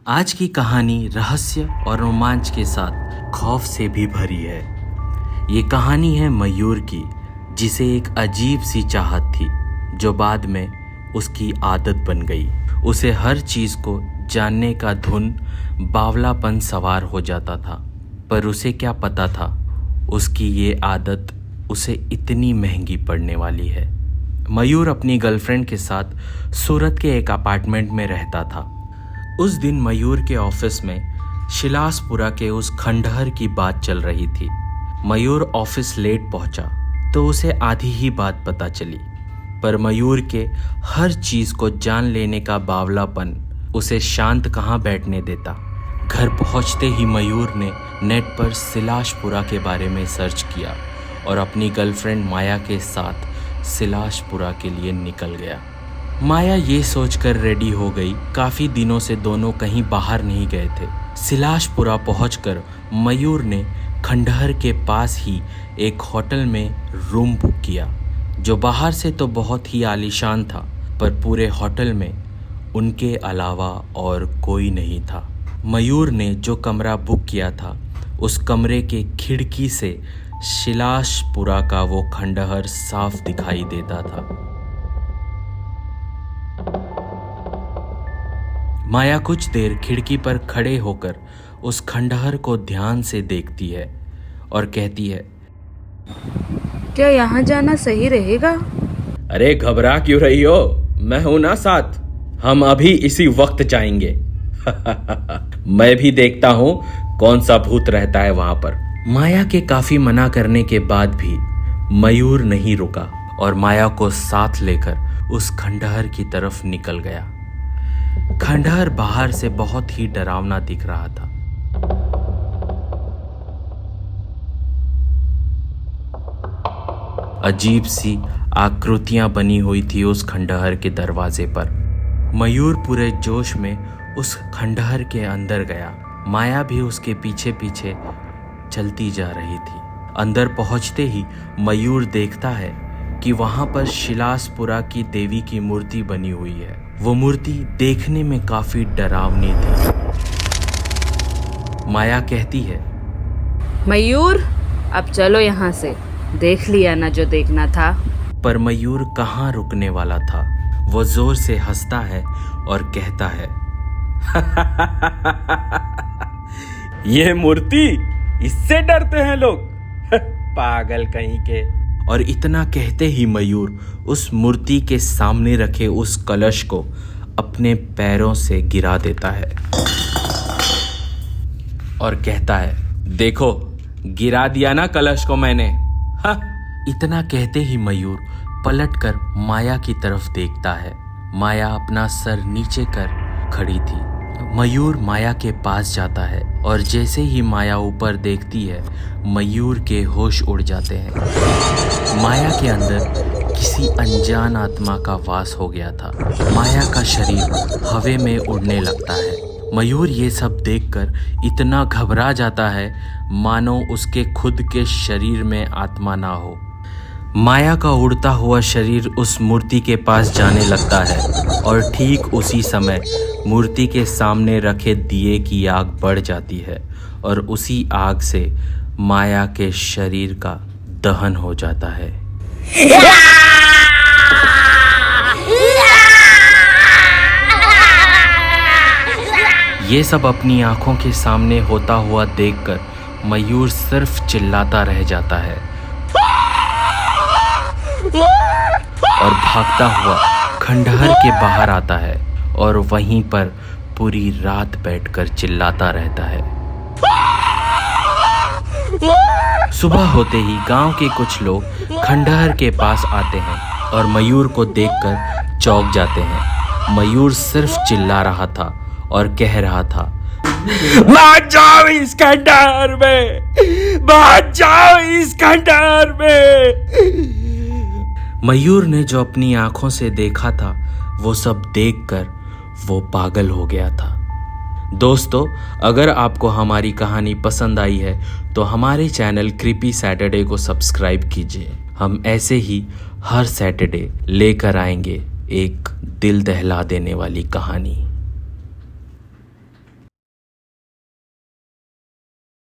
आज की कहानी रहस्य और रोमांच के साथ खौफ से भी भरी है। ये कहानी है मयूर की, जिसे एक अजीब सी चाहत थी जो बाद में उसकी आदत बन गई। उसे हर चीज को जानने का धुन बावलापन सवार हो जाता था, पर उसे क्या पता था उसकी ये आदत उसे इतनी महंगी पड़ने वाली है। मयूर अपनी गर्लफ्रेंड के साथ सूरत के एक अपार्टमेंट में रहता था। उस दिन मयूर के ऑफिस में शिलासपुरा के उस खंडहर की बात चल रही थी। मयूर ऑफिस लेट पहुंचा तो उसे आधी ही बात पता चली, पर मयूर के हर चीज को जान लेने का बावलापन उसे शांत कहाँ बैठने देता। घर पहुंचते ही मयूर ने नेट पर शिलासपुरा के बारे में सर्च किया और अपनी गर्लफ्रेंड माया के साथ शिलासपुरा के लिए निकल गया। माया ये सोचकर रेडी हो गई, काफी दिनों से दोनों कहीं बाहर नहीं गए थे। शिलासपुरा पहुंचकर मयूर ने खंडहर के पास ही एक होटल में रूम बुक किया, जो बाहर से तो बहुत ही आलीशान था, पर पूरे होटल में उनके अलावा और कोई नहीं था। मयूर ने जो कमरा बुक किया था, उस कमरे के खिड़की से शिलासपुरा का वो खंडहर साफ दिखाई देता था। माया कुछ देर खिड़की पर खड़े होकर उस खंडहर को ध्यान से देखती है और कहती है, क्या यहाँ जाना सही रहेगा? अरे घबरा क्यों रही हो, मैं हूं ना साथ। हम अभी इसी वक्त जाएंगे। मैं भी देखता हूं कौन सा भूत रहता है वहां पर। माया के काफी मना करने के बाद भी मयूर नहीं रुका और माया को साथ लेकर उस खंडहर की तरफ निकल गया। खंडहर बाहर से बहुत ही डरावना दिख रहा था। अजीब सी आकृतियां बनी हुई थी उस खंडहर के दरवाजे पर। मयूर पूरे जोश में उस खंडहर के अंदर गया। माया भी उसके पीछे पीछे चलती जा रही थी। अंदर पहुंचते ही मयूर देखता है कि वहां पर शिलासपुरा की देवी की मूर्ति बनी हुई है। वो मूर्ति देखने में काफी डरावनी थी। माया कहती है, मयूर, अब चलो यहाँ से, देख लिया ना जो देखना था। पर मयूर कहाँ रुकने वाला था। वो जोर से हंसता है और कहता है, ये मूर्ति, इससे डरते हैं लोग। पागल कहीं के। और इतना कहते ही मयूर उस मूर्ति के सामने रखे उस कलश को अपने पैरों से गिरा देता है और कहता है, देखो गिरा दिया ना कलश को मैंने। हाँ। इतना कहते ही मयूर पलटकर माया की तरफ देखता है। माया अपना सर नीचे कर खड़ी थी। मयूर माया के पास जाता है और जैसे ही माया ऊपर देखती है, मयूर के होश उड़ जाते हैं। माया के अंदर किसी अनजान आत्मा का वास हो गया था। माया का शरीर हवा में उड़ने लगता है। मयूर ये सब देखकर इतना घबरा जाता है मानो उसके खुद के शरीर में आत्मा ना हो। माया का उड़ता हुआ शरीर उस मूर्ति के पास जाने लगता है और ठीक उसी समय मूर्ति के सामने रखे दिए की आग बढ़ जाती है और उसी आग से माया के शरीर का दहन हो जाता है। ये सब अपनी आंखों के सामने होता हुआ देखकर मयूर सिर्फ चिल्लाता रह जाता है और भागता हुआ खंडहर के बाहर आता है और वहीं पर पूरी रात बैठकर चिल्लाता रहता है। सुबह होते ही गांव के कुछ लोग खंडहर के पास आते हैं और मयूर को देखकर चौंक जाते हैं। मयूर सिर्फ चिल्ला रहा था और कह रहा था, भाग जाओ इस खंडहर में, भाग जाओ इस खंडहर में। मयूर ने जो अपनी आंखों से देखा था, वो सब देखकर वो पागल हो गया था। दोस्तों, अगर आपको हमारी कहानी पसंद आई है तो हमारे चैनल क्रीपी सैटरडे को सब्सक्राइब कीजिए। हम ऐसे ही हर सैटरडे लेकर आएंगे एक दिल दहला देने वाली कहानी।